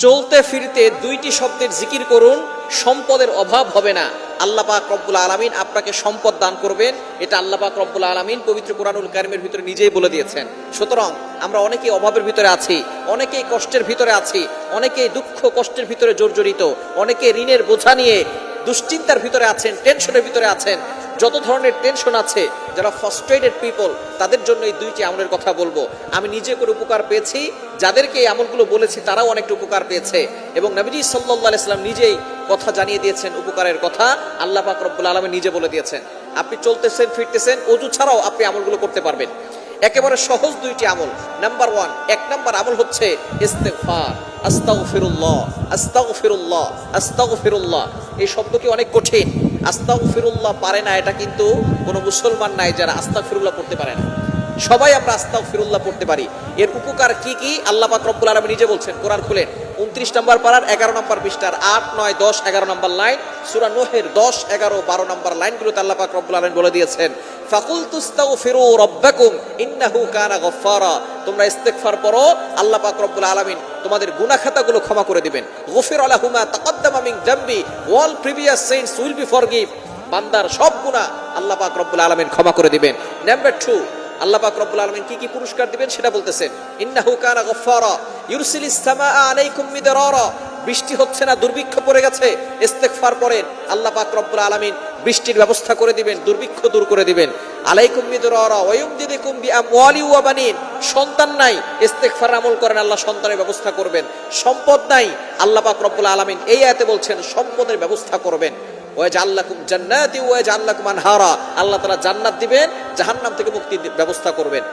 চলতে ফিরতে দুইটি শব্দের জিকির করুন, সম্পদের অভাব হবে না। আল্লাহ পাক রব্বুল আলামিন আপনাকে সম্পদ দান করবেন, এটা আল্লাহ পাক রব্বুল আলামিন পবিত্র কোরআনুল কারীমের ভিতরে নিজেই বলে দিয়েছেন। সুতরাং আমরা অনেকেই অভাবের ভিতরে আছি, অনেকেই কষ্টের ভিতরে আছি, অনেকেই দুঃখ কষ্টের ভিতরে জর্জরিত, অনেকে ঋণের বোঝা নিয়ে দুশ্চিন্তার ভিতরে আছেন, টেনশনের ভিতরে আছেন। যত ধরনের টেনশন আছে, যারা ফ্রাস্ট্রেটেড পিপল, তাদের জন্য এই দুইটি আমলের কথা বলবো। আমি নিজে করে উপকার পেয়েছি, যাদেরকে এই আমলগুলো বলেছি তারাও অনেকটা উপকার পেয়েছে, এবং নবীজি সাল্লাল্লাহু আলাইহি সাল্লাম নিজেই কথা জানিয়ে দিয়েছেন উপকারের কথা। আল্লাহ পাক রব্বুল আলামিন নিজে বলে দিয়েছেন। আপনি চলতেছেন ফিরতেছেন, ওযু ছাড়াও আপনি আমলগুলো করতে পারবেন। একেবারে সহজ দুইটি আমল। নাম্বার 1, এক নাম্বার আমল হচ্ছে ইস্তেগফার। আস্তাগফিরুল্লাহ, আস্তাগফিরুল্লাহ, আস্তাগফিরুল্লাহ। এই শব্দ কি অনেক কঠিন। আস্তাগফিরুল্লাহ পারে না এটা কিন্তু কোনো মুসলমান নাই যারা আস্তাগফিরুল্লাহ পড়তে পারে না। সবাই আমরা আস্তাগফিরুল্লাহ পড়তে পারি। এর উপকার কি কি আল্লাহ পাক রব্বুল আলামিন নিজে বলছেন। কোরআন খুলেন 29 নম্বর পারার 11 নম্বর পৃষ্ঠার 8, 9, 10, 11 নম্বর লাইন, সূরা নূহের 10, 11, 12 নম্বর লাইনগুলোতে আল্লাহ পাক রব্বুল আলামিন বলে দিয়েছেন, ফাকুলতু আস্তাগফিরু রাব্বাকুম ইন্নাহু কানা গফফারা। তোমরা ইস্তেগফার পড়ো, আল্লাহ পাক রব্বুল আলামিন তোমাদের গুনাহ খাতাগুলো ক্ষমা করে দিবেন। গফিরা লাহু মা তাকাদ্দামা মিন যামবি, all previous sins will be forgive. বান্দার সব গুনাহ আল্লাহ পাক রব্বুল আলামিন ক্ষমা করে দিবেন। নাম্বার 2, আল্লাহ পাক রব্বুল আলামিন কি কি পুরস্কার দিবেন সেটা বলতেছেন। ইন্নাহু কানা গফফারা ইউরসিলিস সামাআ আলাইকুম মিদরারা। বৃষ্টি হচ্ছে না, দুর্ভিক্ষ পড়ে গেছে, ইস্তেগফার করেন, আল্লাহ পাক রব্বুল আলামিন বৃষ্টির ব্যবস্থা করে দিবেন, দুর্ভিক্ষ দূর করে দিবেন। আলাইকুম মিদরারা ওয়া ইউমদিদুকুম বিআমওয়ালি ওয়া বানিন। সন্তান নাই, ইস্তেগফার আমল করেন, আল্লাহ সন্তানের ব্যবস্থা করবেন। সম্পদ নাই, আল্লাহ পাক রব্বুল আলামিন এই আয়াতে বলছেন সম্পদের ব্যবস্থা করবেন। ওয়াজআল লাকুম জান্নাতি ওয়াজআল লাকুম আনহারা। আল্লাহ তাআলা জান্নাত দিবেন, জাহান্নাম থেকে মুক্তির ব্যবস্থা করবেন।